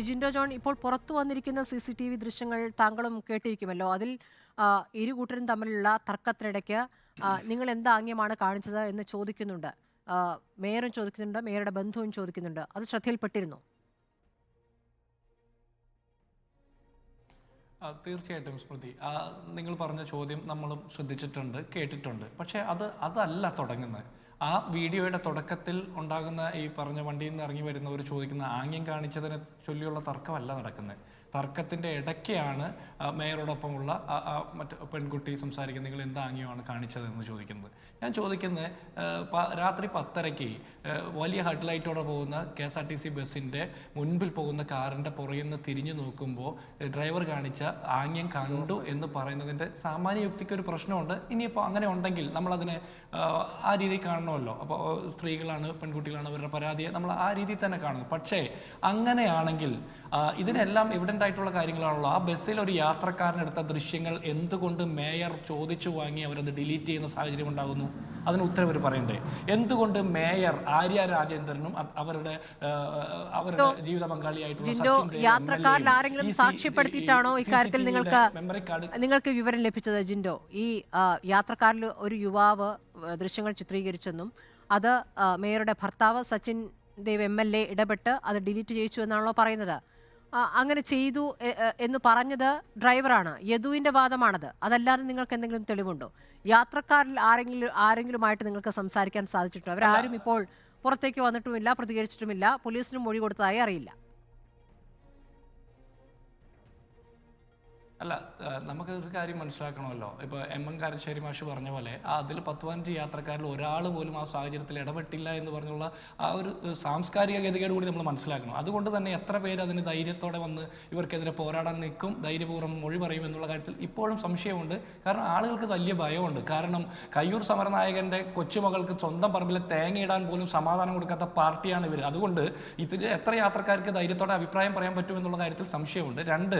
Jinto John, ഇപ്പോൾ പുറത്തു വന്നിരിക്കുന്ന CCTV ദൃശ്യങ്ങൾ താങ്കളും കേട്ടിരിക്കുമല്ലോ. അതിൽ ഇരു കൂട്ടരും തമ്മിലുള്ള തർക്കത്തിനിടയ്ക്ക് നിങ്ങൾ എന്ത് ആംഗ്യമാണ് കാണിച്ചത് എന്ന് ചോദിക്കുന്നുണ്ട്. ആ, മേയറും ചോദിക്കുന്നുണ്ട്, മേയറുടെ ബന്ധുവും ചോദിക്കുന്നുണ്ട്. അത് ശ്രദ്ധയിൽപ്പെട്ടിരുന്നു. തീർച്ചയായിട്ടും സ്മൃതി, നിങ്ങൾ പറഞ്ഞ ചോദ്യം നമ്മളും ശ്രദ്ധിച്ചിട്ടുണ്ട്, കേട്ടിട്ടുണ്ട്. പക്ഷേ അതല്ല തുടങ്ങുന്നത്. ആ വീഡിയോയുടെ തുടക്കത്തിൽ ഉണ്ടാകുന്ന ഈ പറഞ്ഞ വണ്ടിയിൽ നിന്ന് ഇറങ്ങി വരുന്നവർ ചോദിക്കുന്ന ആംഗ്യം കാണിച്ചതിനെ ചൊല്ലിയുള്ള തർക്കമല്ല നടക്കുന്നത്. തർക്കത്തിൻ്റെ ഇടയ്ക്കാണ് മേയറോടൊപ്പമുള്ള മറ്റ് പെൺകുട്ടി സംസാരിക്കുന്നത്, നിങ്ങൾ എന്ത് ആംഗ്യമാണ് കാണിച്ചതെന്ന് ചോദിക്കുന്നത്. ഞാൻ ചോദിക്കുന്നത്, രാത്രി 10:30 വലിയ ഹെഡ് ലൈറ്റോടെ പോകുന്ന KSRTC ബസ്സിൻ്റെ മുൻപിൽ പോകുന്ന കാറിൻ്റെ പുറകിൽ നിന്ന് തിരിഞ്ഞു നോക്കുമ്പോൾ ഡ്രൈവർ കാണിച്ച ആംഗ്യം കണ്ടു എന്ന് പറയുന്നതിൻ്റെ സാമാന്യ യുക്തിക്ക് ഒരു പ്രശ്നമുണ്ട്. ഇനിയിപ്പോൾ അങ്ങനെ ഉണ്ടെങ്കിൽ നമ്മളതിനെ ആ രീതിയിൽ കാണണമല്ലോ. അപ്പോൾ സ്ത്രീകളാണ്, പെൺകുട്ടികളാണ്, അവരുടെ പരാതിയെ നമ്മൾ ആ രീതിയിൽ തന്നെ കാണുന്നു. പക്ഷേ അങ്ങനെയാണെങ്കിൽ ഇതിനെല്ലാം എവിഡൻ്റ് ആയിട്ടുള്ള കാര്യങ്ങളാണല്ലോ. ആ ബസ്സിൽ ഒരു യാത്രക്കാരനെടുത്ത ദൃശ്യങ്ങൾ എന്തുകൊണ്ട് മേയർ ചോദിച്ചു വാങ്ങി അവരത് ഡിലീറ്റ് ചെയ്യുന്ന സാഹചര്യം ഉണ്ടാകുന്നു? അതിന് ഉത്തരവ് അവർ പറയണ്ടേ? എന്തുകൊണ്ട് മേയർ ആര്യ രാജേന്ദ്രനും അവരുടെ ജീവിത പങ്കാളിയായിട്ടുള്ള യാത്രക്കാരിൽ ആരെങ്കിലും സാക്ഷ്യപ്പെടുത്തിയിട്ടാണോ ഇക്കാര്യത്തിൽ നിങ്ങൾക്ക് വിവരം ലഭിച്ചത്? ജിൻഡോ, ഈ യാത്രക്കാരിൽ ഒരു യുവാവ് ദൃശ്യങ്ങൾ ചിത്രീകരിച്ചെന്നും അത് മേയറുടെ ഭർത്താവ് സച്ചിൻ ദേവ് MLA ഇടപെട്ട് അത് ഡിലീറ്റ് ചെയ്യിച്ചു എന്നാണല്ലോ പറയുന്നത്. അങ്ങനെ ചെയ്തു എന്ന് പറഞ്ഞത് ഡ്രൈവറാണ്. യദുവിൻ്റെ വാദമാണത്. അതല്ലാതെ നിങ്ങൾക്ക് എന്തെങ്കിലും തെളിവുണ്ടോ? യാത്രക്കാരിൽ ആരെങ്കിലുമായിട്ട് നിങ്ങൾക്ക് സംസാരിക്കാൻ സാധിച്ചിട്ടുണ്ടോ? അവരാരും ഇപ്പോൾ പുറത്തേക്ക് വന്നിട്ടുമില്ല, പ്രതികരിച്ചിട്ടുമില്ല, പോലീസിനും മൊഴി കൊടുത്തതായി അറിയില്ല. അല്ല, നമുക്ക് ഒരു കാര്യം മനസ്സിലാക്കണമല്ലോ. ഇപ്പോൾ MM കാരശ്ശേരി മാഷ് പറഞ്ഞ പോലെ അതിൽ 10-15 യാത്രക്കാരിൽ ഒരാൾ പോലും ആ സാഹചര്യത്തിൽ ഇടപെട്ടില്ല എന്ന് പറഞ്ഞുള്ള ആ ഒരു സാംസ്കാരിക ഗതികേട് കൂടി നമ്മൾ മനസ്സിലാക്കണം. അതുകൊണ്ട് തന്നെ എത്ര പേര് അതിന് ധൈര്യത്തോടെ വന്ന് ഇവർക്കെതിരെ പോരാടാൻ നിൽക്കും, ധൈര്യപൂർവ്വം മൊഴി പറയും എന്നുള്ള കാര്യത്തിൽ ഇപ്പോഴും സംശയമുണ്ട്. കാരണം ആളുകൾക്ക് വലിയ ഭയമുണ്ട്. കാരണം കയ്യൂർ സമരനായകൻ്റെ കൊച്ചുമകൾക്ക് സ്വന്തം പറമ്പിൽ തേങ്ങയിടാൻ പോലും സമാധാനം കൊടുക്കാത്ത പാർട്ടിയാണ് ഇവർ. അതുകൊണ്ട് ഇതിൽ എത്ര യാത്രക്കാർക്ക് ധൈര്യത്തോടെ അഭിപ്രായം പറയാൻ പറ്റുമെന്നുള്ള കാര്യത്തിൽ സംശയമുണ്ട്. രണ്ട്,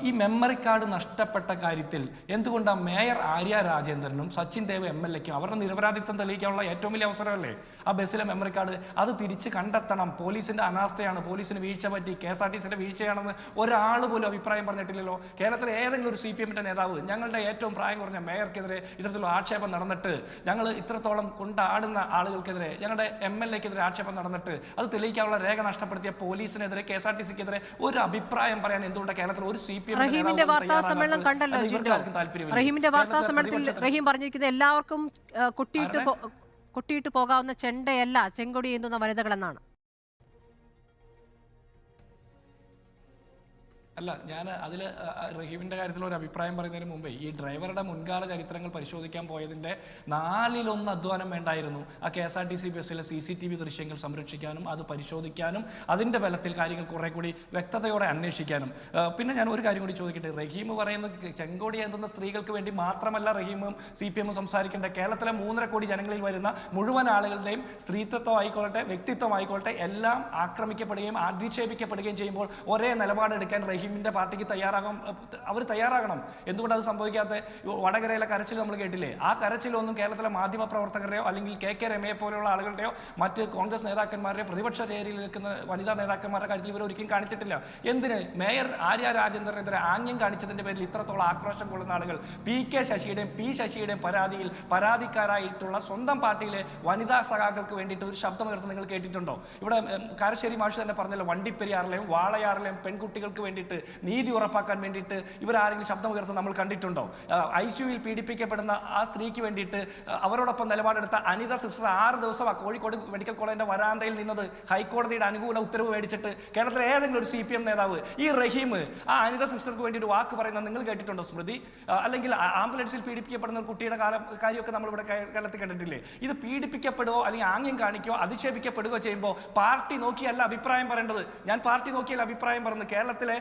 ഈ മെമ്മറി കാർഡ് നഷ്ടപ്പെട്ട കാര്യത്തിൽ എന്തുകൊണ്ടാണ് മേയർ ആര്യ രാജേന്ദ്രനും സച്ചിൻ ദേവ് MLAക്കും അവരുടെ നിരപരാധിത്വം തെളിയിക്കാനുള്ള ഏറ്റവും വലിയ അവസരമല്ലേ ആ ബസ്സിലെ മെമ്മറി കാർഡ്? അത് തിരിച്ച് കണ്ടെത്തണം. പോലീസിന്റെ അനാസ്ഥയാണ്, പോലീസിന് വീഴ്ച പറ്റി, KSRTCയുടെ വീഴ്ചയാണെന്ന് ഒരാൾ പോലും അഭിപ്രായം പറഞ്ഞിട്ടില്ലല്ലോ. കേരളത്തിലെ ഏതെങ്കിലും ഒരു CPM നേതാവ് ഞങ്ങളുടെ ഏറ്റവും പ്രായം കുറഞ്ഞ മേയർക്കെതിരെ ഇത്തരത്തിലുള്ള ആക്ഷേപം നടന്നിട്ട്, ഞങ്ങൾ ഇത്രത്തോളം കൊണ്ടാടുന്ന ആളുകൾക്കെതിരെ, ഞങ്ങളുടെ MLAക്കെതിരെ ആക്ഷേപം നടന്നിട്ട് അത് തെളിയിക്കാനുള്ള രേഖ നഷ്ടപ്പെടുത്തിയ പോലീസിനെതിരെ, KSRTCക്കെതിരെ ഒരു അഭിപ്രായം പറയാൻ എന്തുകൊണ്ടാണ് കേരളത്തിൽ ഒരു CPM വാർത്താ സമ്മേളനം കണ്ടല്ലോ ജിൻഡോ. റഹീമിന്റെ വാർത്താ സമ്മേളനത്തിൽ റഹീം പറഞ്ഞിരിക്കുന്നത് എല്ലാവർക്കും കൊട്ടിയിട്ട് പോകാവുന്ന ചെണ്ടയല്ല ചെങ്കൊടി ഏന്തുന്ന വനിതകൾ എന്നാണ്. അല്ല, ഞാൻ അതിൽ റഹീമിൻ്റെ കാര്യത്തിൽ ഒരു അഭിപ്രായം പറയുന്നതിന് മുമ്പേ ഈ ഡ്രൈവറുടെ മുൻകാല ചരിത്രങ്ങൾ പരിശോധിക്കാൻ പോയതിൻ്റെ 1/4 അധ്വാനം വേണ്ടായിരുന്നു ആ KSRTC ബസ്സിലെ CCTV ദൃശ്യങ്ങൾ സംരക്ഷിക്കാനും അത് പരിശോധിക്കാനും അതിൻ്റെ ബലത്തിൽ കാര്യങ്ങൾ കുറെ കൂടി വ്യക്തതയോടെ അന്വേഷിക്കാനും. പിന്നെ ഞാൻ ഒരു കാര്യം കൂടി ചോദിക്കട്ടെ. റഹീം പറയുന്നത് ചെങ്കോടി എത്തുന്ന സ്ത്രീകൾക്ക് വേണ്ടി മാത്രമല്ല റഹീമും CPM സംസാരിക്കേണ്ട. കേരളത്തിലെ 3.5 കോടി ജനങ്ങളിൽ വരുന്ന മുഴുവൻ ആളുകളുടെയും സ്ത്രീത്വം ആയിക്കൊള്ളട്ടെ, വ്യക്തിത്വം ആയിക്കൊള്ളട്ടെ, എല്ലാം ആക്രമിക്കപ്പെടുകയും അധിക്ഷേപിക്കപ്പെടുകയും ചെയ്യുമ്പോൾ ഒരേ നിലപാടെടുക്കാൻ റഹീമിന്റെ പാർട്ടിക്ക് അവർ തയ്യാറാകണം. എന്തുകൊണ്ട് അത് സംഭവിക്കാത്ത? വടകരയിലെ കരച്ചിൽ നമ്മൾ കേട്ടില്ലേ? ആ കരച്ചിലൊന്നും കേരളത്തിലെ മാധ്യമ പ്രവർത്തകരുടെയോ അല്ലെങ്കിൽ KK രമയെ പോലെയുള്ള ആളുകളുടെയോ മറ്റ് കോൺഗ്രസ് നേതാക്കന്മാരുടെയോ പ്രതിപക്ഷ ചേരിയിൽ നിൽക്കുന്ന വനിതാ നേതാക്കന്മാരുടെ കാര്യത്തിൽ ഇവർ ഒരിക്കലും കാണിച്ചിട്ടില്ല. എന്തിന്? മേയർ ആര്യ രാജേന്ദ്രനെതിരെ ആംഗ്യം കാണിച്ചതിന്റെ പേരിൽ ഇത്രത്തോളം ആക്രോശം കൊള്ളുന്ന ആളുകൾ PK ശശിയുടെയും P ശശിയുടെയും പരാതിയിൽ പരാതിക്കാരായിട്ടുള്ള സ്വന്തം പാർട്ടിയിലെ വനിതാ സഖാക്കൾക്ക് വേണ്ടിയിട്ട് ഒരു ശബ്ദമുയർത്തുന്നത് നിങ്ങൾ കേട്ടിട്ടുണ്ടോ? ഇവിടെ കാരശ്ശേരി മാഷ് തന്നെ പറഞ്ഞല്ലോ, വണ്ടിപ്പെരിയാറിലെയും വാളയാറിലെയും പെൺകുട്ടികൾക്ക് വേണ്ടിയിട്ട് നീതി ഉറപ്പാക്കാൻ വേണ്ടിയിട്ട് ഇവരാരെങ്കിലും ശബ്ദം ഉയർത്തുന്നത് നമ്മൾ കണ്ടിട്ടുണ്ടോ? ICUവിൽ പീഡിപ്പിക്കപ്പെടുന്ന ആ സ്ത്രീക്ക് വേണ്ടിയിട്ട് അവരോടൊപ്പം നിലപാടെടുത്ത അനിത സിസ്റ്റർ 6 ദിവസം കോഴിക്കോട് മെഡിക്കൽ കോളേജിന്റെ വരാന്തയിൽ നിന്നത് ഹൈക്കോടതിയുടെ അനുകൂല ഉത്തരവ് മേടിച്ചിട്ട് കേരളത്തിലെ ഏതെങ്കിലും ഒരു CPM നേതാവ് ഈ റഹീം ആ അനിത സിസ്റ്റർക്ക് വേണ്ടി ഒരു വാക്ക് പറയുന്നത് നിങ്ങൾ കേട്ടിട്ടുണ്ടോ സ്മൃതി? അല്ലെങ്കിൽ ആംബുലൻസിൽ പീഡിപ്പിക്കപ്പെടുന്ന കുട്ടിയുടെ കാര്യമൊക്കെ നമ്മളിവിടെ കേരളത്തിൽ കണ്ടിട്ടില്ലേ? ഇത് പീഡിപ്പിക്കപ്പെടുകയോ അല്ലെങ്കിൽ ആംഗ്യം കാണിക്കുകയോ അധിക്ഷേപിക്കപ്പെടുകയോ ചെയ്യുമ്പോൾ പാർട്ടി നോക്കിയല്ല അഭിപ്രായം പറയേണ്ടത്. ഞാൻ പാർട്ടി നോക്കിയല്ല അഭിപ്രായം പറയുന്നത്. കേരളത്തിലെ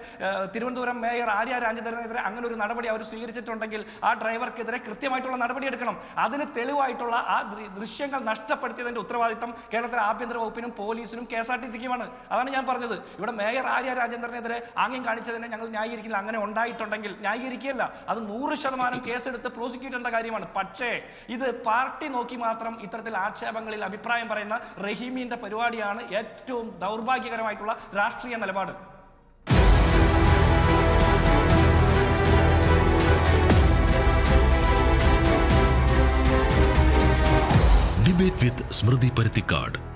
തിരുവനന്തപുരം മേയർ ആര്യ രാജേന്ദ്രനെതിരെ അങ്ങനെ ഒരു നടപടി അവർ സ്വീകരിച്ചിട്ടുണ്ടെങ്കിൽ ആ ഡ്രൈവർക്കെതിരെ കൃത്യമായിട്ടുള്ള നടപടി എടുക്കണം. അതിന് തെളിവായിട്ടുള്ള ആ ദൃശ്യങ്ങൾ നഷ്ടപ്പെടുത്തിയതിന്റെ ഉത്തരവാദിത്തം കേരളത്തിലെ ആഭ്യന്തര വകുപ്പിനും പോലീസിനും KSRTCക്കുമാണ്. അതാണ് ഞാൻ പറഞ്ഞത്. ഇവിടെ മേയർ ആര്യ രാജേന്ദ്രനെതിരെ ആംഗ്യം കാണിച്ചതിനെ ഞങ്ങൾ ന്യായീകരിക്കില്ല. അങ്ങനെ ഉണ്ടായിട്ടുണ്ടെങ്കിൽ ന്യായീകരിക്കുകയല്ല, അത് 100% കേസെടുത്ത് പ്രോസിക്യൂട്ട് ചെയ്യേണ്ട കാര്യമാണ്. പക്ഷേ ഇത് പാർട്ടി നോക്കി മാത്രം ഇത്തരത്തിൽ ആക്ഷേപങ്ങളിൽ അഭിപ്രായം പറയുന്ന റഹീമിന്റെ പരിപാടിയാണ് ഏറ്റവും ദൗർഭാഗ്യകരമായിട്ടുള്ള രാഷ്ട്രീയ നിലപാട്. ഡിബേറ്റ് വിത്ത് സ്മൃതി പരുത്തിക്കാട്.